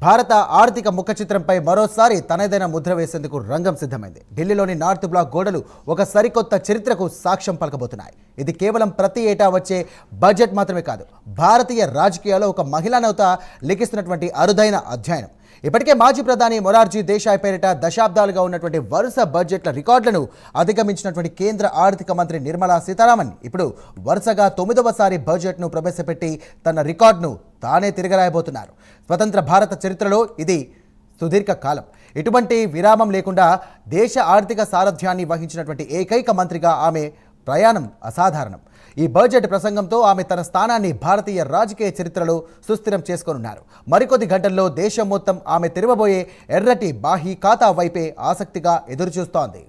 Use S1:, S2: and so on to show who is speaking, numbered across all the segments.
S1: భారత ఆర్థిక ముఖచిత్రంపై మరోసారి తనదైన ముద్ర వేసేందుకు రంగం సిద్ధమైంది. ఢిల్లీలోని నార్త్ బ్లాక్ గోడలు ఒక సరికొత్త చరిత్రకు సాక్ష్యం పలకబోతున్నాయి. ఇది కేవలం ప్రతి ఏటా వచ్చే బడ్జెట్ మాత్రమే కాదు, భారతీయ రాజకీయాల్లో ఒక మహిళా నవత లిఖిస్తున్నటువంటి అరుదైన అధ్యయనం. ఇప్పటికే మాజీ ప్రధాని మొరార్జీ దేశాయ్ పేరిట దశాబ్దాలుగా ఉన్నటువంటి వరుస బడ్జెట్ల రికార్డులను అధిగమించినటువంటి కేంద్ర ఆర్థిక మంత్రి నిర్మలా సీతారామన్ ఇప్పుడు వరుసగా 9వసారి బడ్జెట్ను ప్రవేశపెట్టి తన రికార్డును తానే తిరగరాయబోతున్నారు. స్వతంత్ర భారత చరిత్రలో ఇది సుదీర్ఘ కాలం. ఇటువంటి విరామం లేకుండా దేశ ఆర్థిక సారథ్యాన్ని వహించినటువంటి ఏకైక మంత్రిగా ఆమె ప్రయాణం అసాధారణం. ఈ బడ్జెట్ ప్రసంగంతో ఆమె తన స్థానాన్ని భారతీయ రాజకీయ చరిత్రలో సుస్థిరం చేసుకోనున్నారు. మరికొద్ది గంటల్లో దేశం మొత్తం ఆమె తెరవబోయే ఎర్రటి బాహీ ఖాతా వైపే ఆసక్తిగా ఎదురుచూస్తోంది.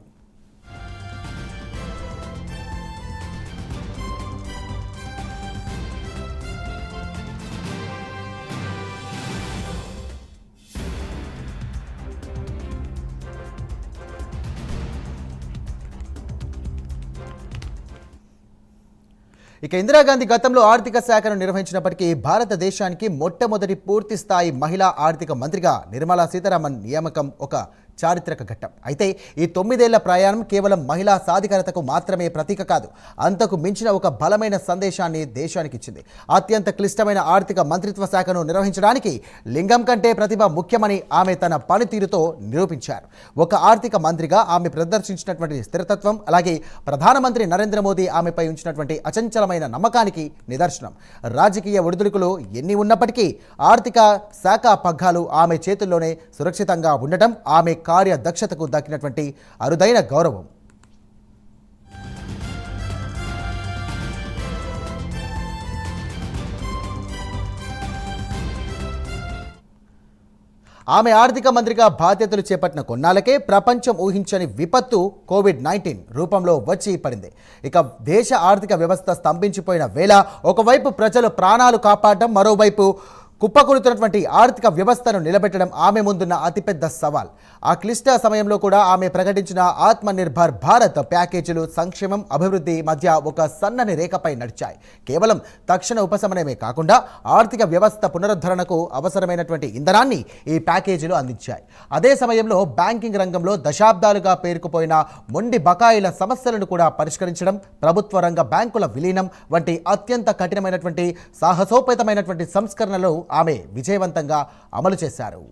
S1: ఇక ఇందిరాగాంధీ గతంలో ఆర్థిక శాఖను నిర్వహించినప్పటికీ భారతదేశానికి మొట్టమొదటి పూర్తి స్థాయి మహిళా ఆర్థిక మంత్రిగా నిర్మలా సీతారామన్ నియామకం ఒక చారిత్రక ఘట్టం. అయితే ఈ 9 ఏళ్ల ప్రయాణం కేవలం మహిళా సాధికారతకు మాత్రమే ప్రతీక కాదు, అంతకు మించిన ఒక బలమైన సందేశాన్ని దేశానికి ఇచ్చింది. అత్యంత క్లిష్టమైన ఆర్థిక మంత్రిత్వ శాఖను నిర్వహించడానికి లింగం కంటే ప్రతిభ ముఖ్యమని ఆమె తన పనితీరుతో నిరూపించారు. ఒక ఆర్థిక మంత్రిగా ఆమె ప్రదర్శించినటువంటి స్థిరతత్వం, అలాగే ప్రధానమంత్రి నరేంద్ర మోదీ ఆమెపై ఉంచినటువంటి అచంచలమైన నమ్మకానికి నిదర్శనం. రాజకీయ ఒడిదుడుకులు ఎన్ని ఉన్నప్పటికీ ఆర్థిక శాఖ పగ్గాలు ఆమె చేతుల్లోనే సురక్షితంగా ఉండటం ఆమె కార్యదక్షతకు దక్కినటువంటి అరుదైన గౌరవం. ఆమె ఆర్థిక మంత్రిగా బాధ్యతలు చేపట్టిన కొన్నాళ్ళకే ప్రపంచం ఊహించని విపత్తు కోవిడ్-19 రూపంలో వచ్చి పడింది. ఇక దేశ ఆర్థిక వ్యవస్థ స్తంభించిపోయిన వేళ ఒకవైపు ప్రజలు ప్రాణాలు కాపాడటం, మరోవైపు కుప్పకూలుతున్నటువంటి ఆర్థిక వ్యవస్థను నిలబెట్టడం ఆమె ముందున్న అతిపెద్ద సవాల్. ఆ క్లిష్ట సమయంలో కూడా ఆమె ప్రకటించిన ఆత్మనిర్భర్ భారత్ ప్యాకేజీలు సంక్షేమం, అభివృద్ధి మధ్య ఒక సన్నని రేఖపై నడిచాయి. కేవలం తక్షణ ఉపశమనమే కాకుండా ఆర్థిక వ్యవస్థ పునరుద్ధరణకు అవసరమైనటువంటి ఇంధనాన్ని ఈ ప్యాకేజీలు అందించాయి. అదే సమయంలో బ్యాంకింగ్ రంగంలో దశాబ్దాలుగా పేరుకుపోయిన మొండి బకాయిల సమస్యలను కూడా పరిష్కరించడం, ప్రభుత్వ రంగ బ్యాంకుల విలీనం వంటి అత్యంత కఠినమైనటువంటి సాహసోపేతమైనటువంటి సంస్కరణలు ఆమె విజయవంతంగా అమలు చేశారు.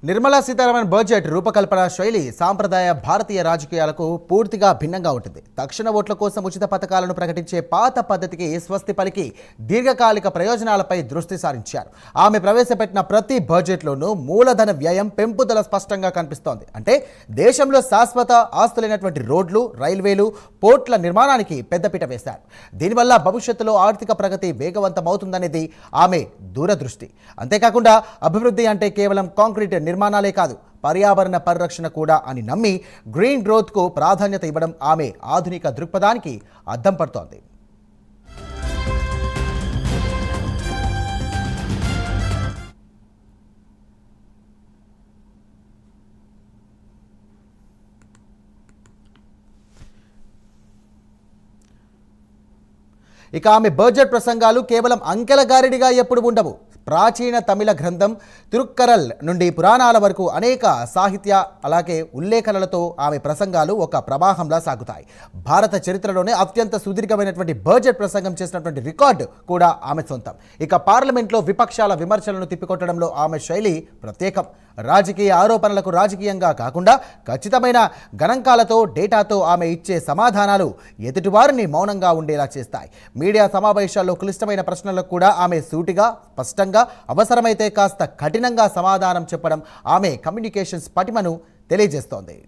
S1: నిర్మలా సీతారామన్ బడ్జెట్ రూపకల్పన శైలి సాంప్రదాయ భారతీయ రాజకీయాలకు పూర్తిగా భిన్నంగా ఉంటుంది. తక్షణ ఓట్ల కోసం ఉచిత పథకాలను ప్రకటించే పాత పద్ధతికి స్వస్తి పలికి దీర్ఘకాలిక ప్రయోజనాలపై దృష్టి సారించారు. ఆమె ప్రవేశపెట్టిన ప్రతి బడ్జెట్లోనూ మూలధన వ్యయం పెంపుదల స్పష్టంగా కనిపిస్తోంది. అంటే దేశంలో శాశ్వత ఆస్తులైనటువంటి రోడ్లు, రైల్వేలు, పోర్ట్ల నిర్మాణానికి పెద్దపీట వేశారు. దీనివల్ల భవిష్యత్తులో ఆర్థిక ప్రగతి వేగవంతమవుతుందనేది ఆమె దూరదృష్టి. అంతేకాకుండా అభివృద్ధి అంటే కేవలం కాంక్రీట్ నిర్మాణాలే కాదు, పర్యావరణ పరిరక్షణ కూడా అని నమ్మి గ్రీన్ గ్రోత్కు ప్రాధాన్యత ఇవ్వడం ఆమె ఆధునిక దృక్పథానికి అద్దం పడుతోంది. ఇక ఆమె బడ్జెట్ ప్రసంగాలు కేవలం అంకెల గారిడిగా ఎప్పుడు ఉండవు. ప్రాచీన తమిళ గ్రంథం తిరుక్కరల్ నుండి పురాణాల వరకు అనేక సాహిత్య అలాగే ఉల్లేఖనలతో ఆమె ప్రసంగాలు ఒక ప్రవాహంలా సాగుతాయి. భారత చరిత్రలోనే అత్యంత సుదీర్ఘమైనటువంటి బడ్జెట్ ప్రసంగం చేసినటువంటి రికార్డు కూడా ఆమె సొంతం. ఇక పార్లమెంట్లో విపక్షాల విమర్శలను తిప్పికొట్టడంలో ఆమె శైలి ప్రత్యేకం. రాజకీయ ఆరోపణలకు రాజకీయంగా కాకుండా ఖచ్చితమైన గణాంకాలతో, డేటాతో ఆమె ఇచ్చే సమాధానాలు ఎదుటివారిని మౌనంగా ఉండేలా చేస్తాయి. మీడియా సమావేశాల్లో క్లిష్టమైన ప్రశ్నలకు కూడా ఆమె సూటిగా, స్పష్టంగా, అవసరమైతే కాస్త కఠినంగా సమాధానం చెప్పడం ఆమె కమ్యూనికేషన్స్ పటిమను తెలియజేస్తోంది.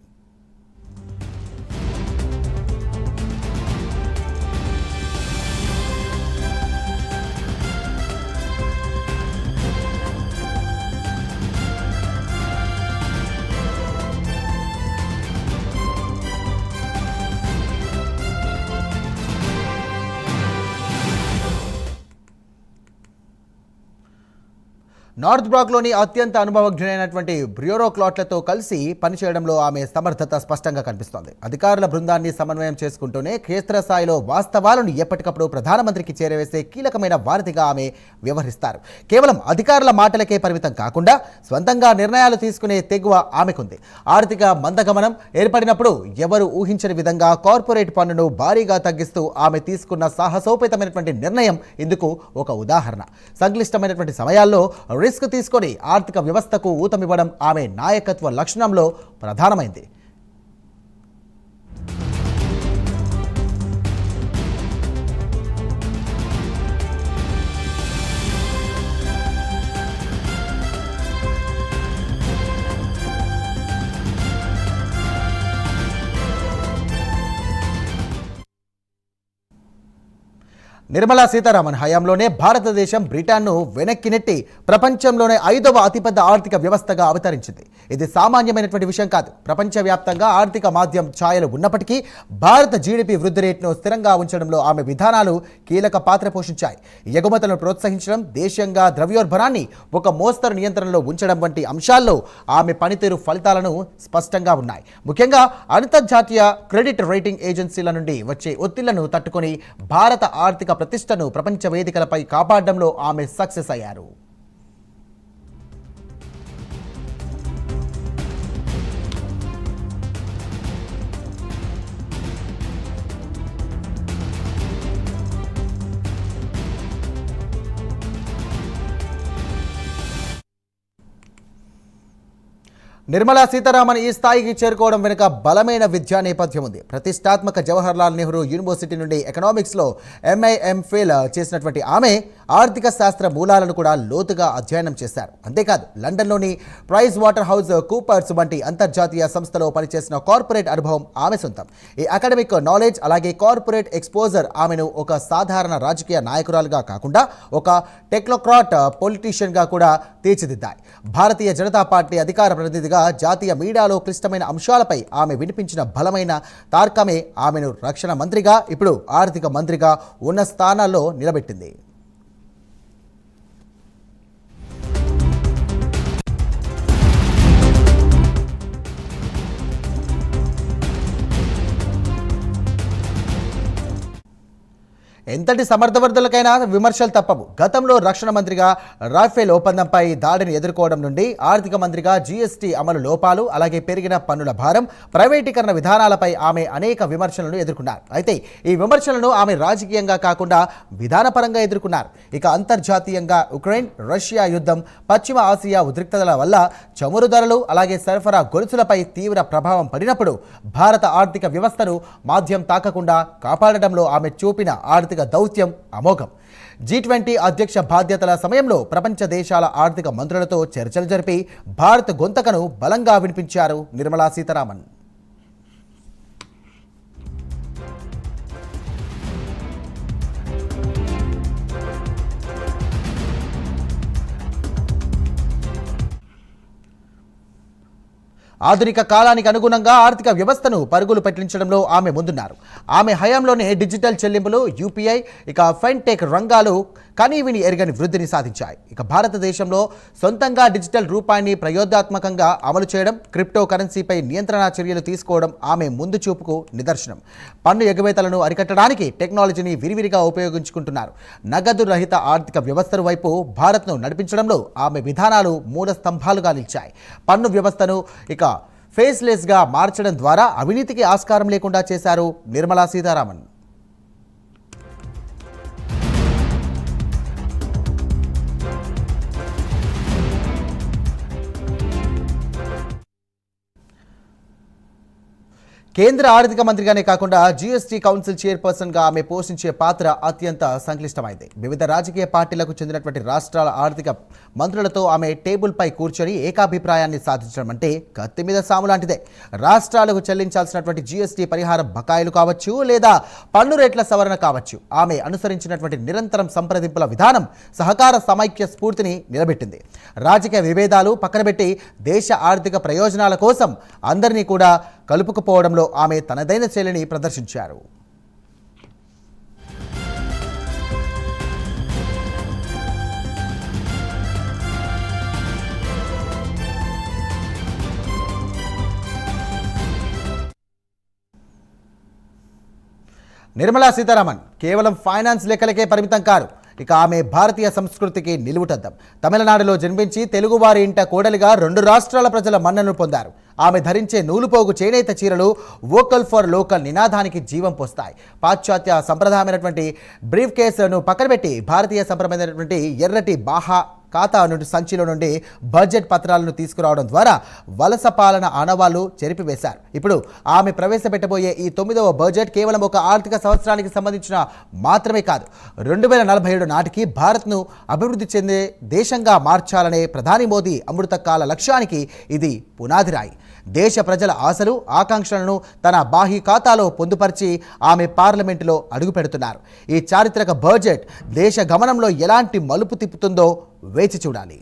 S1: నార్త్ బ్లాక్లోని అత్యంత అనుభవజ్ఞులైనటువంటి బ్యూరోక్రాట్లతో కలిసి పనిచేయడంలో ఆమె సమర్థత స్పష్టంగా కనిపిస్తోంది. అధికారుల బృందాన్ని సమన్వయం చేసుకుంటూనే క్షేత్రస్థాయిలో వాస్తవాలను ఎప్పటికప్పుడు ప్రధానమంత్రికి చేరవేసే కీలకమైన వారధిగా ఆమె వ్యవహరిస్తారు. కేవలం అధికారుల మాటలకే పరిమితం కాకుండా స్వంతంగా నిర్ణయాలు తీసుకునే తెగువ ఆమెకుంది. ఆర్థిక మందగమనం ఏర్పడినప్పుడు ఎవరు ఊహించని విధంగా కార్పొరేట్ పన్నును భారీగా తగ్గిస్తూ ఆమె తీసుకున్న సాహసోపేతమైనటువంటి నిర్ణయం ఇందుకు ఒక ఉదాహరణ. సంక్లిష్టమైనటువంటి సమయాల్లో రిస్క్ తీసుకొని ఆర్థిక వ్యవస్థకు ఊతమివ్వడం ఆమె నాయకత్వ లక్షణంలో ప్రధానమైంది. నిర్మలా సీతారామన్ హయాంలోనే భారతదేశం బ్రిటన్ను వెనక్కి నెట్టి ప్రపంచంలోనే 5వ అతిపెద్ద ఆర్థిక వ్యవస్థగా అవతరించింది. ఇది సామాన్యమైనటువంటి విషయం కాదు. ప్రపంచవ్యాప్తంగా ఆర్థిక మాధ్యం ఛాయలు ఉన్నప్పటికీ భారత జీడిపి వృద్ధి రేటును స్థిరంగా ఉంచడంలో ఆమె విధానాలు కీలక పాత్ర పోషించాయి. ఎగుమతులను ప్రోత్సహించడం, దేశీయంగా ద్రవ్యోల్బణాన్ని ఒక మోస్తరు నియంత్రణలో ఉంచడం వంటి అంశాల్లో ఆమె పనితీరు ఫలితాలను స్పష్టంగా ఉన్నాయి. ముఖ్యంగా అంతర్జాతీయ క్రెడిట్ రేటింగ్ ఏజెన్సీల నుండి వచ్చే ఒత్తిళ్లను తట్టుకొని భారత ఆర్థిక ప్రతిష్టను ప్రపంచ వేదికలపై కాపాడడంలో ఆమె సక్సెస్ అయ్యారు. నిర్మలా సీతారామన్ ఈ స్థాయికి చేరుకోవడం వెనుక బలమైన విద్యా నేపథ్యం ఉంది. ప్రతిష్టాత్మక జవహర్లాల్ నెహ్రూ యూనివర్సిటీ నుండి ఎకనామిక్స్లో MA/MPhil చేసినటువంటి ఆమె ఆర్థిక శాస్త్ర మూలాలను కూడా లోతుగా అధ్యయనం చేశారు. అంతేకాదు లండన్లోని ప్రైస్ వాటర్ హౌస్ కూపర్స్ వంటి అంతర్జాతీయ సంస్థలో పనిచేసిన కార్పొరేట్ అనుభవం ఆమె సొంతం. ఈ అకాడమిక్ నాలెడ్జ్ అలాగే కార్పొరేట్ ఎక్స్పోజర్ ఆమెను ఒక సాధారణ రాజకీయ నాయకురాలుగా కాకుండా ఒక టెక్నోక్రాట్ పొలిటీషియన్గా కూడా తీర్చిదిద్దాయి. భారతీయ జనతా పార్టీ అధికార ప్రతినిధిగా జాతీయ మీడియాలో క్లిష్టమైన అంశాలపై ఆమె వినిపించిన బలమైన తార్కమే ఆమెను రక్షణ మంత్రిగా, ఇప్పుడు ఆర్థిక మంత్రిగా ఉన్న స్థానాల్లో నిలబెట్టింది. ఎంతటి సమర్థవర్ధులకైనా విమర్శలు తప్పవు. గతంలో రక్షణ మంత్రిగా రాఫెల్ ఒప్పందంపై దాడిని ఎదుర్కోవడం నుండి ఆర్థిక మంత్రిగా GST అమలు లోపాలు, అలాగే పెరిగిన పన్నుల భారం, ప్రైవేటీకరణ విధానాలపై ఆమె అనేక విమర్శలను ఎదుర్కొన్నారు. అయితే ఈ విమర్శలను ఆమె రాజకీయంగా కాకుండా విధానపరంగా ఎదుర్కొన్నారు. ఇక అంతర్జాతీయంగా ఉక్రెయిన్ రష్యా యుద్ధం, పశ్చిమ ఆసియా ఉద్రిక్తతల వల్ల చమురు ధరలు, అలాగే సరఫరా గొలుసులపై తీవ్ర ప్రభావం పడినప్పుడు భారత ఆర్థిక వ్యవస్థను మాధ్యం తాకకుండా కాపాడడంలో ఆమె చూపిన ఆర్థిక దౌత్యం అమోఘం. G20 అధ్యక్ష బాధ్యతల సమయంలో ప్రపంచ దేశాల ఆర్థిక మంత్రులతో చర్చలు జరిపి భారత్ గొంతకను బలంగా వినిపించారు నిర్మలా సీతారామన్. ఆధునిక కాలానికి అనుగుణంగా ఆర్థిక వ్యవస్థను పరుగులు పెట్టించడంలో ఆమె ముందున్నారు. ఆమె హయాంలోనే డిజిటల్ చెల్లింపులు, UPI, ఇక ఫిన్టెక్ రంగాలు కనీవిని ఎరగని వృద్ధిని సాధించాయి. ఇక భారతదేశంలో సొంతంగా డిజిటల్ రూపాయిని ప్రయోగాత్మకంగా అమలు చేయడం, క్రిప్టో కరెన్సీపై నియంత్రణ చర్యలు తీసుకోవడం ఆమె ముందు చూపుకు నిదర్శనం. పన్ను ఎగవేతలను అరికట్టడానికి టెక్నాలజీని విరివిరిగా ఉపయోగించుకుంటున్నారు. నగదు రహిత ఆర్థిక వ్యవస్థల వైపు భారత్ను నడిపించడంలో ఆమె విధానాలు మూల స్తంభాలుగా నిలిచాయి. పన్ను వ్యవస్థను ఇక ఫేస్లెస్గా మార్చడం ద్వారా అవినీతికి ఆస్కారం లేకుండా చేశారు నిర్మలా సీతారామన్. కేంద్ర ఆర్థిక మంత్రిగానే కాకుండా GST కౌన్సిల్ చైర్పర్సన్గా ఆమె పోషించే పాత్ర అత్యంత సంక్లిష్టమైంది. వివిధ రాజకీయ పార్టీలకు చెందినటువంటి రాష్ట్రాల ఆర్థిక మంత్రులతో ఆమె టేబుల్పై కూర్చొని ఏకాభిప్రాయాన్ని సాధించడం అంటే కత్తి మీద సాము లాంటిదే. రాష్ట్రాలకు చెల్లించాల్సినటువంటి GST పరిహారం బకాయిలు కావచ్చు, లేదా పన్ను రేట్ల సవరణ కావచ్చు, ఆమె అనుసరించినటువంటి నిరంతరం సంప్రదింపుల విధానం సహకార సమైక్య స్ఫూర్తిని నిలబెట్టింది. రాజకీయ విభేదాలు పక్కనబెట్టి దేశ ఆర్థిక ప్రయోజనాల కోసం అందరినీ కూడా కలుపుకుపోవడంలో ఆమె తనదైన శైలిని ప్రదర్శించారు. నిర్మలా సీతారామన్ కేవలం ఫైనాన్స్ లెక్కలకే పరిమితం కారు. ఇక ఆమె భారతీయ సంస్కృతికి నిలువుటద్దం. తమిళనాడులో జన్మించి తెలుగువారి ఇంట కోడలిగా 2 రాష్ట్రాల ప్రజల మన్ననలు పొందారు. ఆమె ధరించే నూలుపోగు చేనేత చీరలు వోకల్ ఫర్ లోకల్ నినాదానికి జీవం పోస్తాయి. పాశ్చాత్య సంప్రదాయమైనటువంటి బ్రీఫ్ కేసులను పక్కన పెట్టి భారతీయ సంప్రదాయమైనటువంటి ఎర్రటి బాహా ఖాతా నుండి సంచిలో నుండి బడ్జెట్ పత్రాలను తీసుకురావడం ద్వారా వలస పాలన ఆనవాళ్లు చెరిపివేశారు. ఇప్పుడు ఆమె ప్రవేశపెట్టబోయే ఈ 9వ బడ్జెట్ కేవలం ఒక ఆర్థిక సంవత్సరానికి సంబంధించిన మాత్రమే కాదు. 2047 నాటికి భారత్ను అభివృద్ధి చెందే దేశంగా మార్చాలనే ప్రధాని మోదీ అమృతకాల లక్ష్యానికి ఇది పునాదిరాయి. దేశ ప్రజల ఆశలు ఆకాంక్షలను తన బాహ్య ఖాతాలో పొందుపరిచి ఆమె పార్లమెంటులో అడుగుపెడుతున్నారు. ఈ చారిత్రక బడ్జెట్ దేశ గమనంలో ఎలాంటి మలుపు తిప్పుతుందో వేచి చూడాలి.